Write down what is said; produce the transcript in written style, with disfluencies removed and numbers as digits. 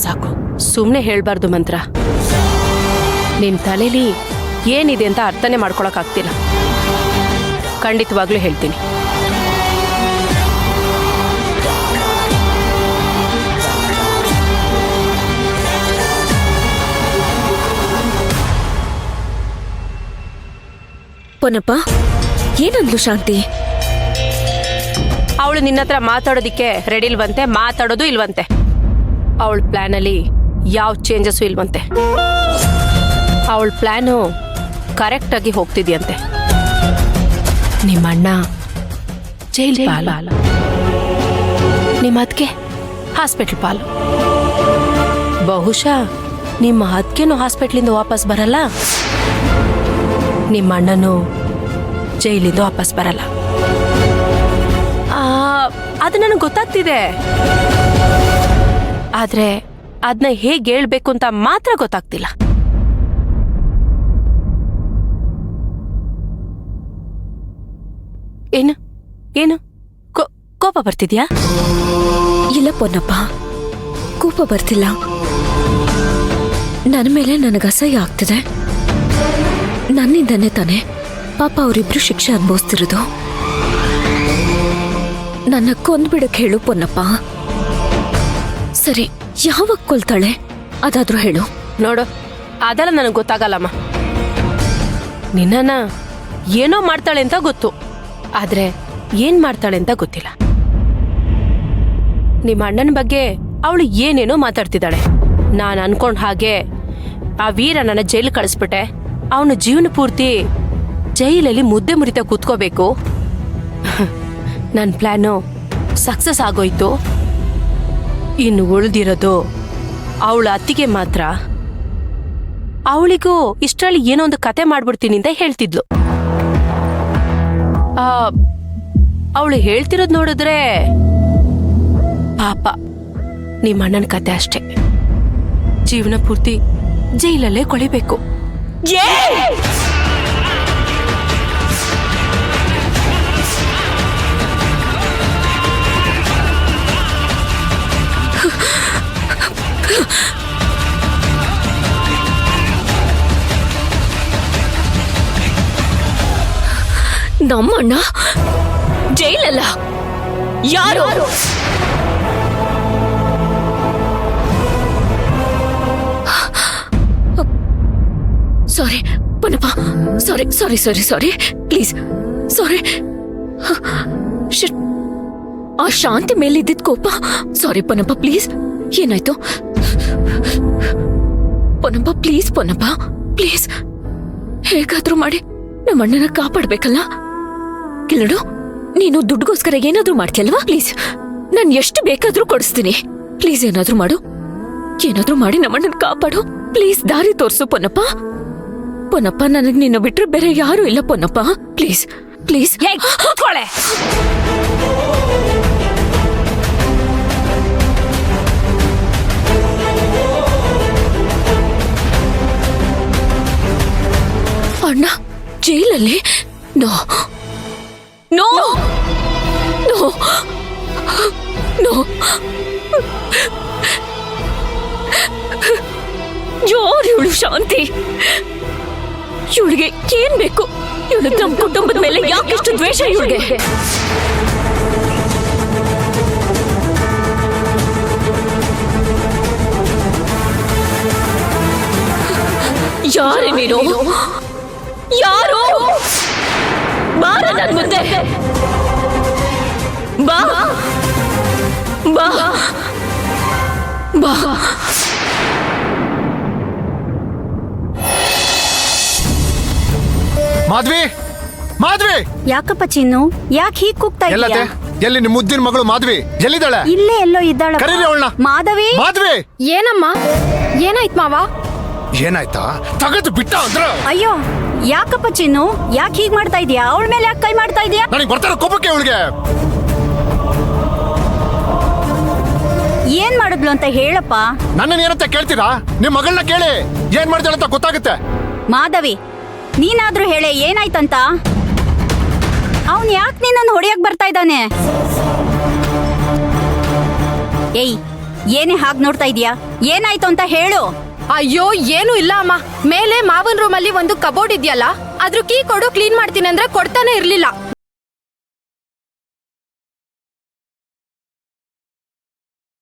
ಸಾಕು ಸುಮ್ಮನೆ ಹೇಳ್ಬಾರ್ದು ಮಂತ್ರ. ನಿನ್ ತಲೆಲಿ ಏನಿದೆ ಅಂತ ಅರ್ಥನೇ ಮಾಡ್ಕೊಳಕ್ಕಾಗ್ತಿಲ್ಲ. ಖಂಡಿತವಾಗ್ಲೂ ಹೇಳ್ತೀನಿ. ಪೊನ್ನಪ್ಪ, ಏನಂದ್ಲು ಶಾಂತಿ? ಅವಳು ನಿನ್ನ ಹತ್ರ ಮಾತಾಡೋದಿಕ್ಕೆ ರೆಡಿ ಇಲ್ವಂತೆ, ಮಾತಾಡೋದು ಇಲ್ವಂತೆ. ಅವಳ ಪ್ಲಾನಲ್ಲಿ ಯಾವ ಚೇಂಜಸ್ಸು ಇಲ್ವಂತೆ. ಅವಳ ಪ್ಲಾನು ಕರೆಕ್ಟ್ ಆಗಿ ಹೋಗ್ತಿದ್ಯಂತೆ. ನಿಮ್ಮಣ್ಣ ಜೈಲ್ ಪಾಲು, ನಿಮ್ಮ ಅದಕ್ಕೆ ಹಾಸ್ಪಿಟ್ಲ್ ಪಾಲು. ಬಹುಶಃ ನಿಮ್ಮ ಅದಕ್ಕೇನು ಹಾಸ್ಪಿಟ್ಲಿಂದ ವಾಪಸ್ ಬರಲ್ಲ, ನಿಮ್ಮ ಅಣ್ಣನು ಜೈಲಿಂದ ವಾಪಸ್ ಬರಲ್ಲ. ಅದು ನನಗೆ ಗೊತ್ತಾಗ್ತಿದೆ, ಆದ್ರೆ ಅದನ್ನ ಹೇಗೆ ಹೇಳ್ಬೇಕು ಅಂತ ಮಾತ್ರ ಗೊತ್ತಾಗ್ತಿಲ್ಲ. ಏನು ಏನು ಕೋಪ ಬರ್ತಿದ್ಯಾ? ಇಲ್ಲ ಪೊನ್ನಪ್ಪ, ಕೋಪ ಬರ್ತಿಲ್ಲ. ನನ್ನ ಮೇಲೆ ನನಗೆ ಅಸಹ್ಯ ಆಗ್ತಿದೆ. ನನ್ನಿಂದನೇ ತಾನೆ ಪಾಪ ಅವರಿಬ್ರು ಶಿಕ್ಷೆ ಅನುಭವಿಸ್ತಿರೋದು. ನನ್ನ ಕೊಂದ್ಬಿಡಕ್ ಹೇಳು ಪೊನ್ನಪ್ಪ. ಸರಿ, ಯಾವಾಗ ಕೊಲ್ತಾಳೆ ಅದಾದ್ರೂ ಹೇಳು. ನೋಡು, ಅದೆಲ್ಲ ನನಗೆ ಗೊತ್ತಾಗಲ್ಲಮ್ಮ. ನಿನ್ನನ್ನ ಏನೋ ಮಾಡ್ತಾಳೆ ಅಂತ ಗೊತ್ತು, ಆದ್ರೆ ಏನ್ ಮಾಡ್ತಾಳೆ ಅಂತ ಗೊತ್ತಿಲ್ಲ. ನಿಮ್ಮ ಅಣ್ಣನ ಬಗ್ಗೆ ಅವಳು ಏನೇನೋ ಮಾತಾಡ್ತಿದ್ದಾಳೆ. ನಾನು ಅನ್ಕೊಂಡ್ ಹಾಗೆ ಆ ವೀರ ನನ್ನ ಜೈಲು ಕಳಿಸ್ಬಿಟ್ಟೆ, ಅವನು ಜೀವನ ಪೂರ್ತಿ ಜೈಲಲ್ಲಿ ಮುದ್ದೆ ಮುರಿತ ಕೂತ್ಕೋಬೇಕು. ನನ್ನ ಪ್ಲಾನು ಸಕ್ಸಸ್ ಆಗೋಯ್ತು. ಇನ್ನು ಉಳಿದಿರೋದು ಅವಳ ಅತ್ತಿಗೆ ಮಾತ್ರ. ಅವಳಿಗೂ ಇಷ್ಟರಲ್ಲಿ ಏನೋ ಒಂದು ಕತೆ ಮಾಡ್ಬಿಡ್ತೀನಿ ಅಂತ ಹೇಳ್ತಿದ್ಲು. ಅವಳು ಹೇಳ್ತಿರೋದು ನೋಡಿದ್ರೆ ಪಾಪ ನಿಮ್ಮ ಅಣ್ಣನ ಕತೆ ಅಷ್ಟೇ. ಜೀವನ ಪೂರ್ತಿ ಜೈಲಲ್ಲೇ ಕೊಳಿಬೇಕು. ನಮ್ಮಣ್ಣ ಜೈಲಲ್ಲ, ಯಾರು? ಸಾರಿ ಪೊನ್ನಪ್ಪ, ಸಾರಿ ಸಾರಿ ಸಾರಿ ಸಾರಿ ಪ್ಲೀಸ್, ಸಾರಿ. ಆ ಶಾಂತಿ ಮೇಲಿದ್ದಿದ್ ಕೋಪ. ಸಾರಿ ಪೊನ್ನಪ್ಪ, ಪ್ಲೀಸ್. ಏನಾಯ್ತು ಪೊನ್ನಪ್ಪ? Please Ponnappa, please. ಹೇಗಾದ್ರೂ ಮಾಡಿ ನಮ್ಮ ಅಣ್ಣನ ಕಾಪಾಡ್ಬೇಕಲ್ಲ. ಕಿಲ್ಲಡು, ನೀನು ದುಡ್ಡುಗೋಸ್ಕರ ಏನಾದ್ರೂ ಮಾಡ್ತೀಯಲ್ವಾ? ಪ್ಲೀಸ್, ನಾನು ಎಷ್ಟು ಬೇಕಾದ್ರೂ ಕೊಡಿಸ್ತೀನಿ. ಪ್ಲೀಸ್ ಏನಾದ್ರೂ ಮಾಡು, ಏನಾದ್ರೂ ಮಾಡಿ ನಮ್ಮಣ್ಣನ ಕಾಪಾಡು. ಪ್ಲೀಸ್ ದಾರಿ ತೋರ್ಸು ಪೊನ್ನಪ್ಪ. ಪೊನ್ನಪ್ಪ, ನನಗ್ ನಿನ್ನ ಬಿಟ್ರೆ ಬೇರೆ ಯಾರು ಇಲ್ಲ ಪೊನ್ನಪ್ಪ. Please please. ಅಣ್ಣ ಜೈಲಲ್ಲಿ? No no no no. ಯಾರು ಇವಳು ಶಾಂತಿ? ಇವಳಿಗೆ ಏನ್ ಬೇಕು? ಇವಳು ನಮ್ಮ ಕುಟುಂಬದ ಮೇಲೆ ಯಾಕೆಷ್ಟು ದ್ವೇಷ ಇವಳಿಗೆ? ಯಾರು ನೀನು? ಯಾರು? ಬಾರ ನನ್ ಮುಂದೆ, ಬಾ ಬಾ ಬಾ. ಮಾಧವಿ, ಮಾಧವಿ! ಯಾಕಪ್ಪ ಚಿನ್ನು, ಯಾಕೆ ಹೀಗ್ ಕೂಗ್ತಾ ಎಲ್ಲತ್ತೆ? ಇದ್ದೀಯಾ? ಎಲ್ಲಿ ನಿಮ್ಮ ಮುದ್ದಿನ ಮಗಳು ಮಾಧವಿ? ಎಲ್ಲಿದ್ದಾಳೆ? ಇಲ್ಲೇ ಎಲ್ಲೋ ಇದ್ದಾಳ. ಕರೀರಿ ಅವಳನ್ನ. ಮಾಧವಿ! ಮಾಧವಿ! ಏನಮ್ಮ? ಏನಾಯ್ತು ಮಾವ? ಏನಾಯ್ತಾ? ತಗದು ಬಿಟ್ಟ ಅಂದ್ರ? ಅಯ್ಯೋ, ಯಾಕಪ್ಪ ಚಿನ್ನು, ಯಾಕೆ ಹೀಗ್ ಮಾಡ್ತಾ ಇದೀಯಾ? ಅವಳ ಮೇಲೆ ಯಾಕೆ ಕೈ ಮಾಡ್ತಾ ಇದೀಯಾ? ನನಗೆ ಬರ್ತಾರ ಕೋಪಕ್ಕೆ ಅವಳಿಗೆ. ಏನ್ ಮಾಡಿದ್ಲು ಅಂತ ಹೇಳಪ್ಪ. ನನ್ನ ಏನಂತ ಕೇಳ್ತೀರಾ? ನಿಮ್ ಮಗಳನ್ನ ಕೇಳಿ, ಏನ್ ಮಾಡಿದಾಳೆ ಅಂತ ಗೊತ್ತಾಗುತ್ತೆ. ಮಾಧವಿ, ನೀನಾದ್ರೂ ಹೇಳೆ, ಏನಾಯ್ತಂತ? ಅವನ್ ಯಾಕೆ ನಿನ್ನನ್ನು ಹೊಡೆಯಕ್ ಬರ್ತಾ ಇದ್ದಾನೆ? ಏಯ್, ಏನೇ ಹಾಗ್ ನೋಡ್ತಾ ಇದೀಯಾ? ಏನಾಯ್ತು ಅಂತ ಹೇಳು. ಅಯ್ಯೋ ಏನು ಇಲ್ಲ ಅಮ್ಮ. ಮೇಲೆ ಮಾವನ್ ರೂಮ್ ಅಲ್ಲಿ ಒಂದು ಕಬೋರ್ಡ್ ಇದೆಯಲ್ಲ, ಅದ್ರ ಕೀ ಕೊಡು ಕ್ಲೀನ್ ಮಾಡ್ತೀನಿ ಅಂದ್ರೆ ಕೊಡ್ತಾನೆ ಇರ್ಲಿಲ್ಲ.